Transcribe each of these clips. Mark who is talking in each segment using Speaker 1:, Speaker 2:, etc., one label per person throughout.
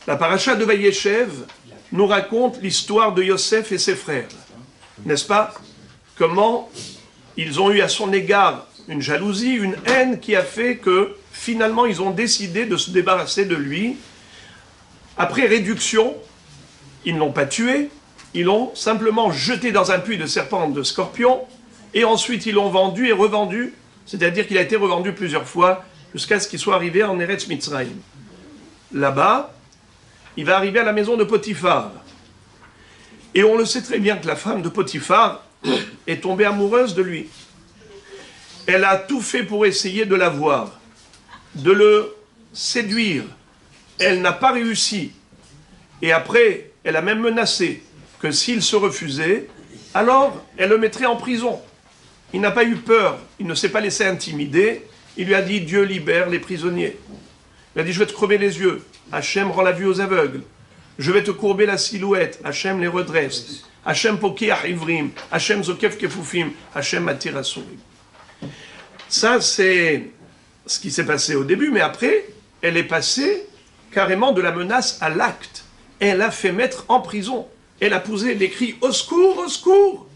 Speaker 1: La paracha de Vayeshev nous raconte l'histoire de Yosef et ses frères. N'est-ce pas? Comment ils ont eu à son égard une jalousie, une haine qui a fait que finalement ils ont décidé de se débarrasser de lui. Après réduction, ils ne l'ont pas tué, ils l'ont simplement jeté dans un puits de serpents, de scorpions, et ensuite ils l'ont vendu et revendu, c'est-à-dire qu'il a été revendu plusieurs fois jusqu'à ce qu'il soit arrivé en Eretz Mitzrayim. Là-bas, il va arriver à la maison de Potiphar. Et on le sait très bien que la femme de Potiphar est tombée amoureuse de lui. Elle a tout fait pour essayer de l'avoir, de le séduire. Elle n'a pas réussi. Et après, elle a même menacé que s'il se refusait, alors elle le mettrait en prison. Il n'a pas eu peur, il ne s'est pas laissé intimider. Il lui a dit, Dieu libère les prisonniers. Il a dit, je vais te crever les yeux. Hachem rend la vue aux aveugles. Je vais te courber la silhouette. Hachem les redresse. Hachem pokeach ivrim. Hachem zokef kefufim. Hachem atir asurim. Ça, c'est ce qui s'est passé au début, mais après, elle est passée carrément de la menace à l'acte. Elle a fait mettre en prison. Elle a posé des cris « Au secours, au secours !»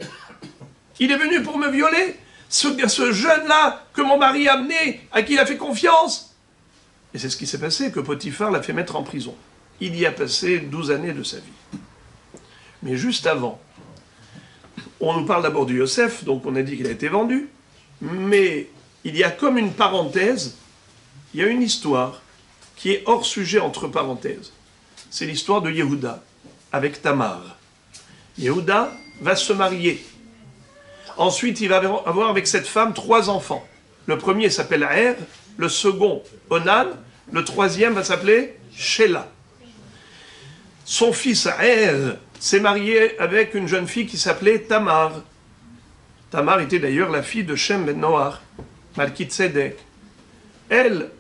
Speaker 1: Il est venu pour me violer. Ce jeune-là que mon mari a amené, à qui il a fait confiance. Et c'est ce qui s'est passé, que Potiphar l'a fait mettre en prison. Il y a passé 12 années de sa vie. Mais juste avant, on nous parle d'abord du Yosef, donc on a dit qu'il a été vendu, mais il y a comme une parenthèse, il y a une histoire qui est hors sujet entre parenthèses. C'est l'histoire de Yehuda avec Tamar. Yehuda va se marier. Ensuite, il va avoir avec cette femme 3 enfants. Le premier s'appelle Er, le second Onan, le troisième va s'appeler Shelah. Son fils Er s'est marié avec une jeune fille qui s'appelait Tamar. Tamar était d'ailleurs la fille de Shem ben Noach, Malkit Tzedek. Elle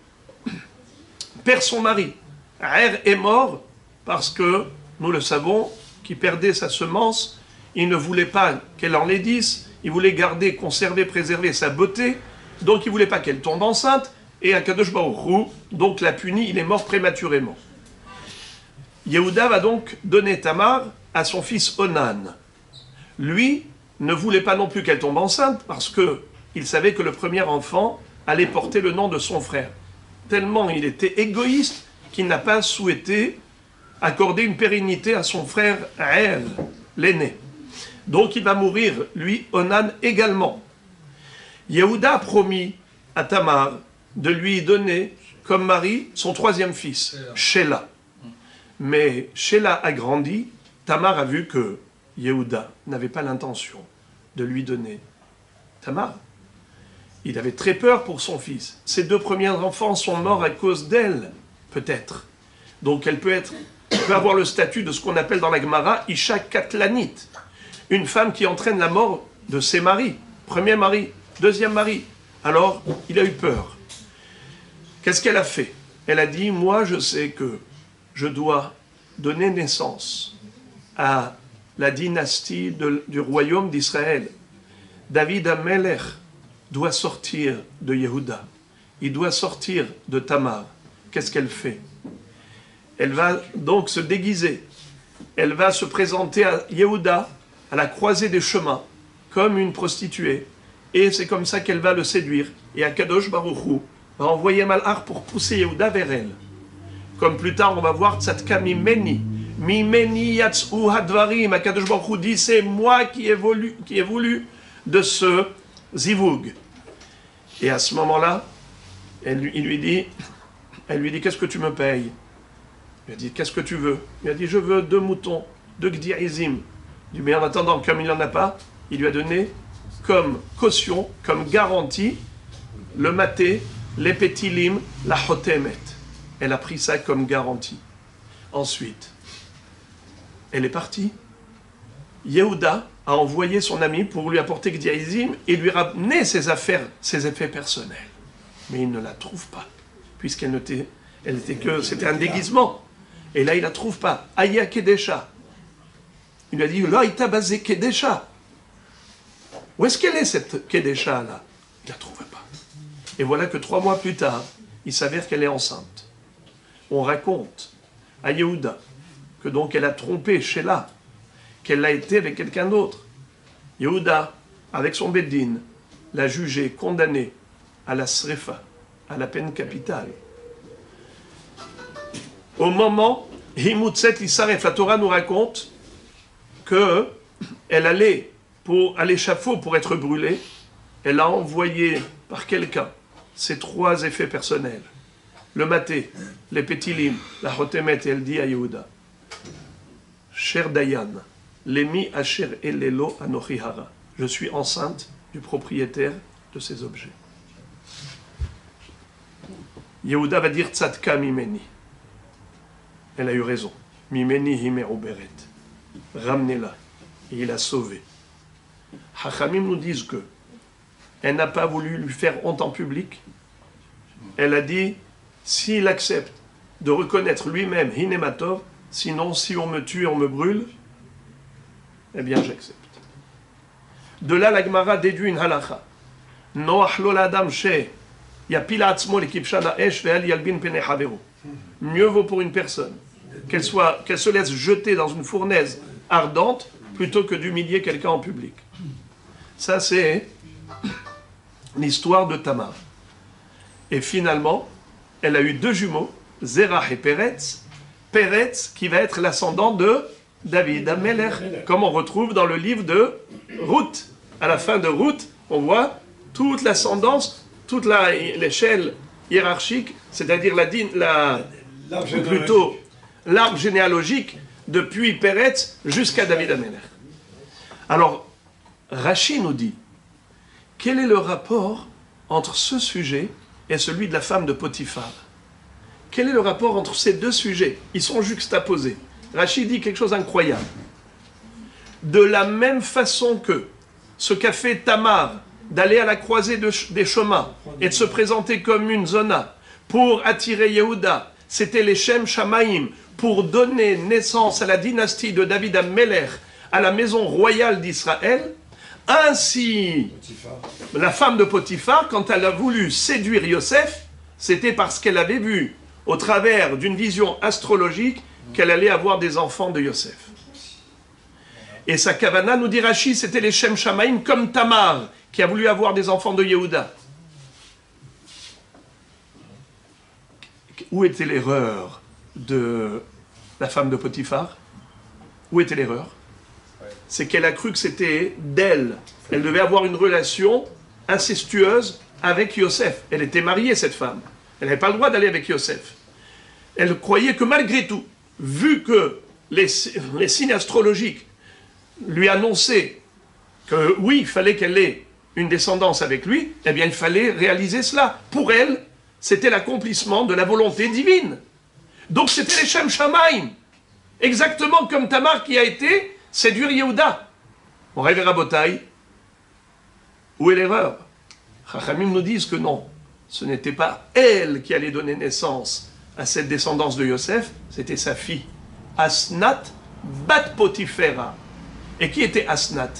Speaker 1: perd son mari. Er est mort parce que, nous le savons, qu'il perdait sa semence, il ne voulait pas qu'elle enlaidisse, il voulait garder, conserver, préserver sa beauté, donc il ne voulait pas qu'elle tombe enceinte, et Akadosh Baruch Hu, donc l'a puni, il est mort prématurément. Yehuda va donc donner Tamar à son fils Onan. Lui ne voulait pas non plus qu'elle tombe enceinte, parce qu'il savait que le premier enfant allait porter le nom de son frère. Tellement il était égoïste qu'il n'a pas souhaité accorder une pérennité à son frère Er, l'aîné. Donc il va mourir, lui, Onan également. Yehuda a promis à Tamar de lui donner comme mari son 3e fils, Shelah. Mais Shelah a grandi, Tamar a vu que Yehuda n'avait pas l'intention de lui donner Tamar. Il avait très peur pour son fils. Ses 2 premiers enfants sont morts à cause d'elle, peut-être. Donc elle peut avoir le statut de ce qu'on appelle dans la Gemara Isha Katlanit, une femme qui entraîne la mort de ses maris, premier mari, 2e mari. Alors, il a eu peur. Qu'est-ce qu'elle a fait? Elle a dit, moi je sais que je dois donner naissance à la dynastie du royaume d'Israël. David Amelech doit sortir de Yehuda. Il doit sortir de Tamar. Qu'est-ce qu'elle fait? Elle va donc se déguiser. Elle va se présenter à Yehuda, à la croisée des chemins, comme une prostituée. Et c'est comme ça qu'elle va le séduire. Et Akadosh Baruch Hu va envoyer Malach pour pousser Yehuda vers elle. Comme plus tard, on va voir Tzadka Mimeni. Mimeni Yatsu Hadvarim. Akadosh Baruch Hu dit, c'est moi qui ai voulu de ce zivug. Et à ce moment-là, elle lui dit, qu'est-ce que tu me payes? Il a dit, qu'est-ce que tu veux? Il a dit, je veux 2 moutons, 2 gdiaizim. Il dit, mais en attendant, comme il n'en a pas, il lui a donné comme caution, comme garantie, le maté, les pétilim, la hotemet. Elle a pris ça comme garantie. Ensuite, elle est partie. Yehuda a envoyé son ami pour lui apporter gdiaizim et lui ramener ses affaires, ses effets personnels. Mais il ne la trouve pas, puisqu'elle c'était un déguisement. Et là, il ne la trouve pas. Aya Kedesha. Il lui a dit, là, il t'a basé Kedesha. Où est-ce qu'elle est, cette Kedesha-là? Il ne la trouve pas. Et voilà que 3 mois plus tard, il s'avère qu'elle est enceinte. On raconte à Yehuda, que donc elle a trompé Sheila, qu'elle l'a été avec quelqu'un d'autre. Yehuda, avec son Beddin, l'a jugé, condamné à la srefa, à la peine capitale. Au moment, Himutset Lisaref, la Torah nous raconte qu'elle allait à l'échafaud pour être brûlée. Elle a envoyé par quelqu'un ses 3 effets personnels. Le maté, les pétilim, la hotemet, et elle dit à Yehuda, Cher Dayan, Lemi Asher Elelo Anochi Hara. Je suis enceinte du propriétaire de ces objets. Yehuda va dire Tzadka Mimeni. Elle a eu raison. Mimeni Himeru Beret. Ramenez-la. Et il a sauvé. Hachamim nous disent que elle n'a pas voulu lui faire honte en public. Elle a dit, s'il accepte de reconnaître lui-même Hinematov, sinon si on me tue, on me brûle, eh bien j'accepte. De là, la Gemara déduit une halakha. Noach lo l'adam she yapil atzmo lekipshana esh ve'al yalbin pene haveru. Mieux vaut pour une personne qu'elle se laisse jeter dans une fournaise ardente plutôt que d'humilier quelqu'un en public. Ça, c'est l'histoire de Tamar. Et finalement, elle a eu 2 jumeaux, Zerah et Peretz. Peretz qui va être l'ascendant de David Amelech, comme on retrouve dans le livre de Ruth. À la fin de Ruth, on voit toute l'ascendance, toute l'échelle hiérarchique, c'est-à-dire l'arbre généalogique depuis Peretz jusqu'à David Amelech. Alors, Rashi nous dit, quel est le rapport entre ce sujet et celui de la femme de Potiphar? Quel est le rapport entre ces 2 sujets? Ils sont juxtaposés. Rashi dit quelque chose d'incroyable. De la même façon que ce qu'a fait Tamar, d'aller à la croisée des chemins et de se présenter comme une zona pour attirer Yehuda, c'était les Shem Shamaim, pour donner naissance à la dynastie de David Amelech, à la maison royale d'Israël. Ainsi, la femme de Potiphar, quand elle a voulu séduire Yosef, c'était parce qu'elle avait vu, au travers d'une vision astrologique, qu'elle allait avoir des enfants de Yosef. Et sa kavana, nous dit Rashi, c'était les Shem Shamaim, comme Tamar, qui a voulu avoir des enfants de Yehuda. Où était l'erreur de la femme de Potiphar? Où était l'erreur? C'est qu'elle a cru que c'était d'elle. Elle devait avoir une relation incestueuse avec Yosef. Elle était mariée, cette femme. Elle n'avait pas le droit d'aller avec Yosef. Elle croyait que malgré tout, vu que les signes astrologiques lui annonçaient que oui, il fallait qu'elle ait une descendance avec lui, eh bien il fallait réaliser cela. Pour elle, c'était l'accomplissement de la volonté divine. Donc c'était les Shem Shamaim. Exactement comme Tamar qui a été séduire Yehuda. On rêve à Rabotai. Où est l'erreur? Chachamim nous disent que non. Ce n'était pas elle qui allait donner naissance à cette descendance de Yosef, c'était sa fille. Asnat bat Potiphera. Et qui était Asnat?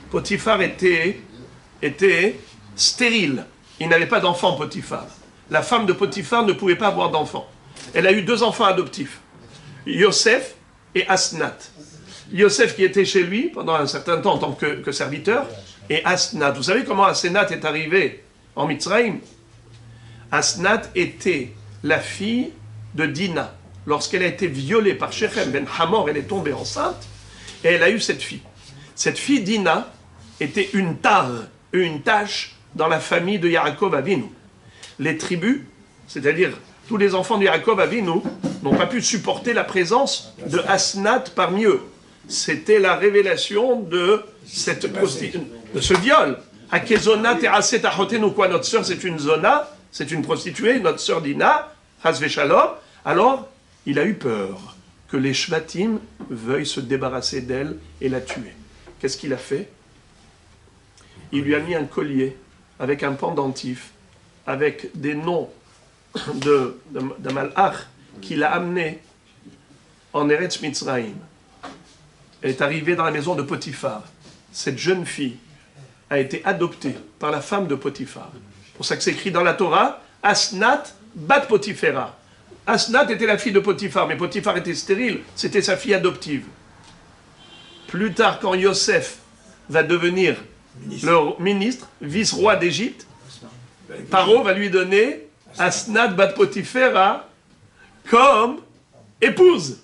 Speaker 1: Potiphar était stérile. Il n'avait pas d'enfant, Potiphar. La femme de Potiphar ne pouvait pas avoir d'enfant. Elle a eu 2 enfants adoptifs. Yosef et Asnat. Yosef qui était chez lui pendant un certain temps en tant que serviteur, et Asnat. Vous savez comment Asnat est arrivé en Mitzrayim? Asnat était la fille de Dina. Lorsqu'elle a été violée par Shechem ben Hamor, elle est tombée enceinte, et elle a eu cette fille. Cette fille Dina était une tâche dans la famille de Yaakov Avinu. Les tribus, c'est-à-dire tous les enfants de Yaakov Avinu, n'ont pas pu supporter la présence de Asnat parmi eux. C'était la révélation de ce viol. Akezona terasset achotenu, quoi, notre sœur c'est une zona, c'est une prostituée, notre sœur Dina, Hasve Shalom. Alors, il a eu peur que les Shvatim veuillent se débarrasser d'elle et la tuer. Qu'est-ce qu'il a fait? Il lui a mis un collier avec un pendentif, avec des noms d'un malach qu'il a amené en Eretz Mitzrayim. Elle est arrivée dans la maison de Potiphar. Cette jeune fille a été adoptée par la femme de Potiphar. C'est pour ça que c'est écrit dans la Torah, Asnat bat Potiphera. Asnat était la fille de Potiphar, mais Potiphar était stérile, c'était sa fille adoptive. Plus tard, quand Yosef va devenir le ministre, vice-roi d'Égypte, Paro va lui donner Asnat bat Potiphera comme épouse.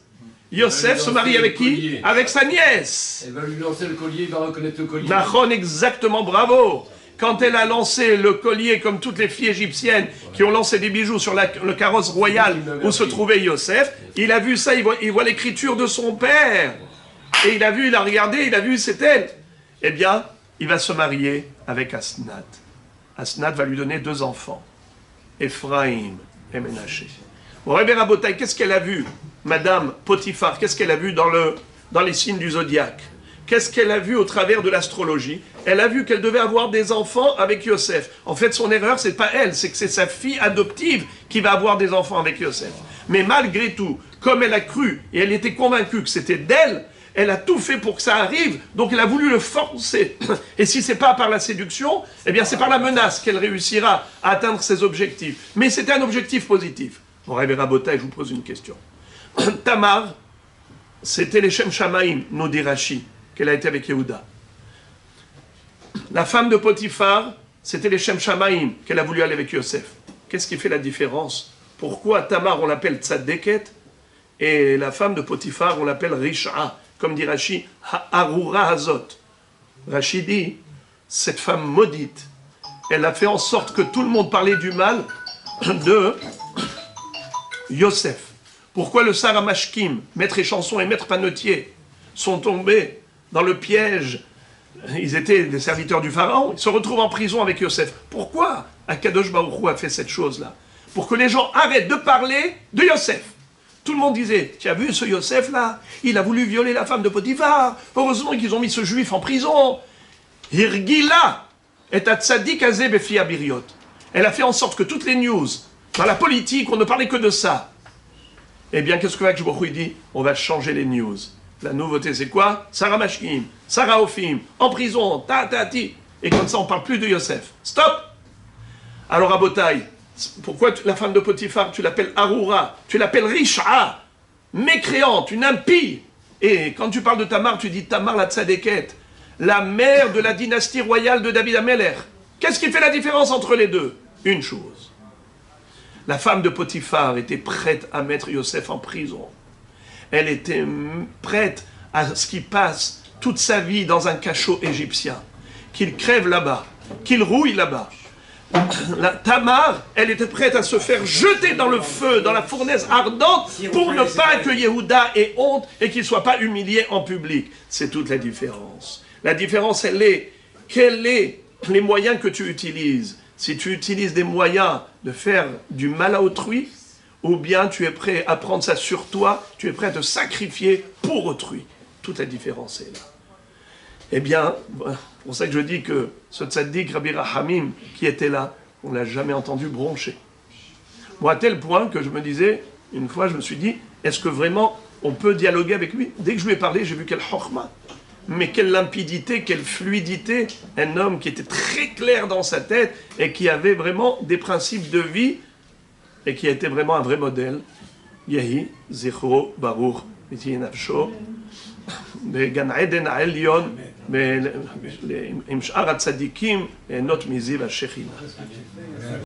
Speaker 1: Yosef se marie avec qui? Avec sa nièce.
Speaker 2: Elle va lui lancer le collier, il va reconnaître le collier.
Speaker 1: Nahon, exactement, bravo. Quand elle a lancé le collier, comme toutes les filles égyptiennes qui ont lancé des bijoux sur le carrosse royal où se trouvait Yosef, il a vu ça, il voit l'écriture de son père. Et il a regardé, il a vu, c'est elle. Eh bien, il va se marier avec Asnat. Asnat va lui donner 2 enfants, Ephraim et Ménaché. Bon, Rebbe Rabotai, qu'est-ce qu'elle a vu, Madame Potiphar, qu'est-ce qu'elle a vu dans les signes du zodiaque? Qu'est-ce qu'elle a vu au travers de l'astrologie? Elle a vu qu'elle devait avoir des enfants avec Yosef. En fait, son erreur, c'est pas elle, c'est que c'est sa fille adoptive qui va avoir des enfants avec Yosef. Mais malgré tout, comme elle a cru, et elle était convaincue que c'était d'elle, elle a tout fait pour que ça arrive, donc elle a voulu le forcer. Et si c'est pas par la séduction, eh bien c'est par la menace qu'elle réussira à atteindre ses objectifs. Mais c'était un objectif positif. Bon, Rebbe Rabotai, je vous pose une question. Tamar, c'était les Shem Shamaim, nous dit Rashi, qu'elle a été avec Yehuda. La femme de Potiphar, c'était les Shem Shamaim, qu'elle a voulu aller avec Yosef. Qu'est-ce qui fait la différence? Pourquoi Tamar, on l'appelle Tzadeket, et la femme de Potiphar, on l'appelle Risha, comme dit Rashi, Harura Hazot. Rashi dit, cette femme maudite, elle a fait en sorte que tout le monde parlait du mal de Yosef. Pourquoi le Sarah Mashkim, maître échanson et maître panetier, sont tombés dans le piège? Ils étaient des serviteurs du Pharaon, ils se retrouvent en prison avec Yosef. Pourquoi Akadosh Baruch Hu a fait cette chose-là? Pour que les gens arrêtent de parler de Yosef. Tout le monde disait, tu as vu ce Yosef-là? Il a voulu violer la femme de Potiphar. Heureusement qu'ils ont mis ce juif en prison. Hirgila et Tzadik Azeh Befi Abiriot. Elle a fait en sorte que toutes les news, dans la politique, on ne parlait que de ça. Eh bien, qu'est-ce que Akadosh Baruch Hu dit? On va changer les news. La nouveauté, c'est quoi? Sarah Mashkim, Sarah Ophim, en prison, ta-ta-ti. Et comme ça, on ne parle plus de Yosef. Stop! Alors, à Botaï, pourquoi la femme de Potiphar, tu l'appelles Harura, tu l'appelles Risha, mécréante, une impie? Et quand tu parles de Tamar, tu dis Tamar la Tzadeket, la mère de la dynastie royale de David Ameler. Qu'est-ce qui fait la différence entre les deux? Une chose. La femme de Potiphar était prête à mettre Yosef en prison. Elle était prête à ce qu'il passe toute sa vie dans un cachot égyptien, qu'il crève là-bas, qu'il rouille là-bas. Tamar, elle était prête à se faire jeter dans le feu, dans la fournaise ardente, pour ne pas que Yehuda ait honte et qu'il ne soit pas humilié en public. C'est toute la différence. La différence, elle est, quels sont les moyens que tu utilises? Si tu utilises des moyens de faire du mal à autrui, ou bien tu es prêt à prendre ça sur toi, tu es prêt à te sacrifier pour autrui. Toute la différence est là. Eh bien, c'est pour ça que je dis que ce tzaddik, Rabbi Rahamim, qui était là, on ne l'a jamais entendu broncher. Moi, à tel point que je me disais, une fois, je me suis dit, est-ce que vraiment on peut dialoguer avec lui? Dès que je lui ai parlé, j'ai vu quelle chokma, mais quelle limpidité, quelle fluidité. Un homme qui était très clair dans sa tête et qui avait vraiment des principes de vie et qui a été vraiment un vrai modèle. Yehi, Zichro, Baruch, V'tihi Nafsho, בגן עדן העליון, עם שאר הצדיקים, ליהנות מזיו השכינה.